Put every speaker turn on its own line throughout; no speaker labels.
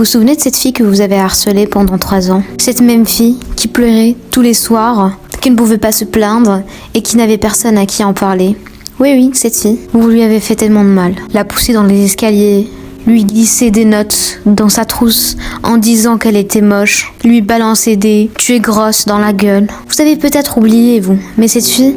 vous souvenez de cette fille que vous avez harcelée pendant 3 ans? Cette même fille qui pleurait tous les soirs, qui ne pouvait pas se plaindre et qui n'avait personne à qui en parler. Oui, cette fille. Vous lui avez fait tellement de mal. La pousser dans les escaliers, lui glisser des notes dans sa trousse en disant qu'elle était moche, lui balancer des « tu es grosse » dans la gueule. Vous avez peut-être oublié, vous, mais cette fille,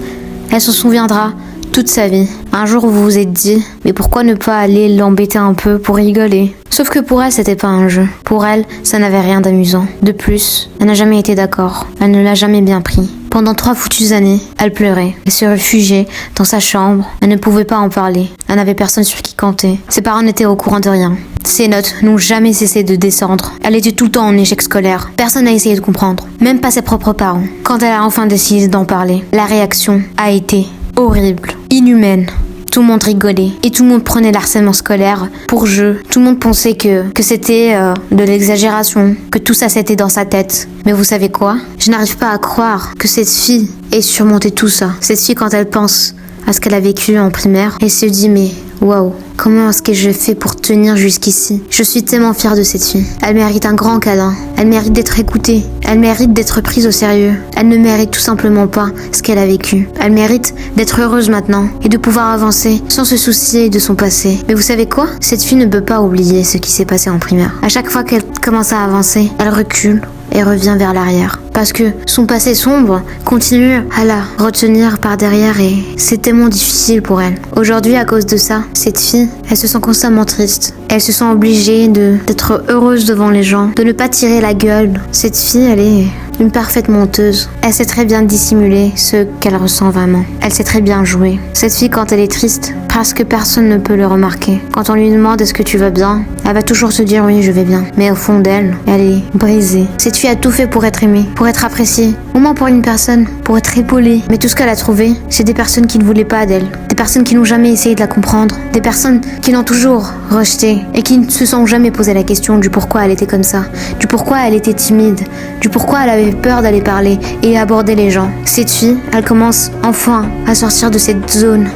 elle se souviendra toute sa vie. Un jour, vous vous êtes dit « mais pourquoi ne pas aller l'embêter un peu pour rigoler ?» Sauf que pour elle, c'était pas un jeu. Pour elle, ça n'avait rien d'amusant. De plus, elle n'a jamais été d'accord. Elle ne l'a jamais bien pris. Pendant 3 foutues années, elle pleurait. Elle se réfugiait dans sa chambre. Elle ne pouvait pas en parler. Elle n'avait personne sur qui compter. Ses parents n'étaient au courant de rien. Ses notes n'ont jamais cessé de descendre. Elle était tout le temps en échec scolaire. Personne n'a essayé de comprendre. Même pas ses propres parents. Quand elle a enfin décidé d'en parler, la réaction a été horrible, inhumaine. Tout le monde rigolait et tout le monde prenait l'harcèlement scolaire pour jeu. Tout le monde pensait que c'était de l'exagération, que tout ça c'était dans sa tête. Mais vous savez quoi? Je n'arrive pas à croire que cette fille ait surmonté tout ça. Cette fille, quand elle pense à ce qu'elle a vécu en primaire, elle se dit mais waouh, comment est-ce que je fais pour tenir jusqu'ici? Je suis tellement fière de cette fille. Elle mérite un grand câlin. Elle mérite d'être écoutée. Elle mérite d'être prise au sérieux. Elle ne mérite tout simplement pas ce qu'elle a vécu. Elle mérite d'être heureuse maintenant et de pouvoir avancer sans se soucier de son passé. Mais vous savez quoi? Cette fille ne peut pas oublier ce qui s'est passé en primaire. À chaque fois qu'elle commence à avancer, elle recule et revient vers l'arrière. Parce que son passé sombre continue à la retenir par derrière et c'est tellement difficile pour elle. Aujourd'hui, à cause de ça, cette fille, elle se sent constamment triste. Elle se sent obligée d'être heureuse devant les gens, de ne pas tirer la gueule. Cette fille, elle est une parfaite menteuse. Elle sait très bien dissimuler ce qu'elle ressent vraiment. Elle sait très bien jouer. Cette fille, quand elle est triste, presque personne ne peut le remarquer. Quand on lui demande est-ce que tu vas bien, elle va toujours se dire oui, je vais bien. Mais au fond d'elle, elle est brisée. Cette fille a tout fait pour être aimée, pour être appréciée, au moins pour une personne, pour être épaulée. Mais tout ce qu'elle a trouvé, c'est des personnes qui ne voulaient pas d'elle, des personnes qui n'ont jamais essayé de la comprendre, des personnes qui l'ont toujours rejetée et qui ne se sont jamais posé la question du pourquoi elle était comme ça, du pourquoi elle était timide, du pourquoi elle avait peur d'aller parler et aborder les gens. Cette fille, elle commence enfin à sortir de cette zone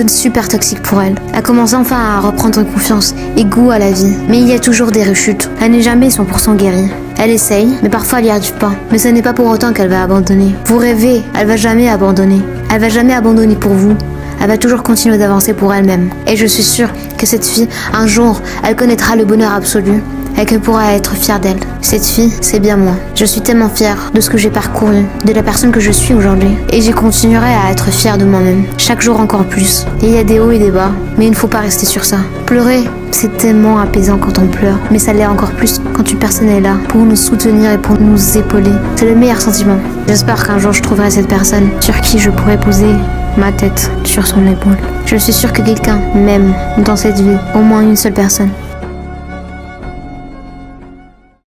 super toxique pour elle. Elle commence enfin à reprendre confiance et goût à la vie. Mais il y a toujours des rechutes. Elle n'est jamais 100% guérie. Elle essaye, mais parfois elle n'y arrive pas. Mais ce n'est pas pour autant qu'elle va abandonner. Vous rêvez, elle va jamais abandonner. Elle va jamais abandonner pour vous. Elle va toujours continuer d'avancer pour elle-même. Et je suis sûre que cette fille, un jour, elle connaîtra le bonheur absolu et qu'elle pourra être fière d'elle. Cette fille, c'est bien moi. Je suis tellement fière de ce que j'ai parcouru, de la personne que je suis aujourd'hui. Et je continuerai à être fière de moi-même, chaque jour encore plus. Et il y a des hauts et des bas, mais il ne faut pas rester sur ça. Pleurer, c'est tellement apaisant quand on pleure, mais ça l'est encore plus quand une personne est là pour nous soutenir et pour nous épauler. C'est le meilleur sentiment. J'espère qu'un jour je trouverai cette personne sur qui je pourrai poser ma tête sur son épaule. Je suis sûre que quelqu'un m'aime dans cette vie, au moins une seule personne.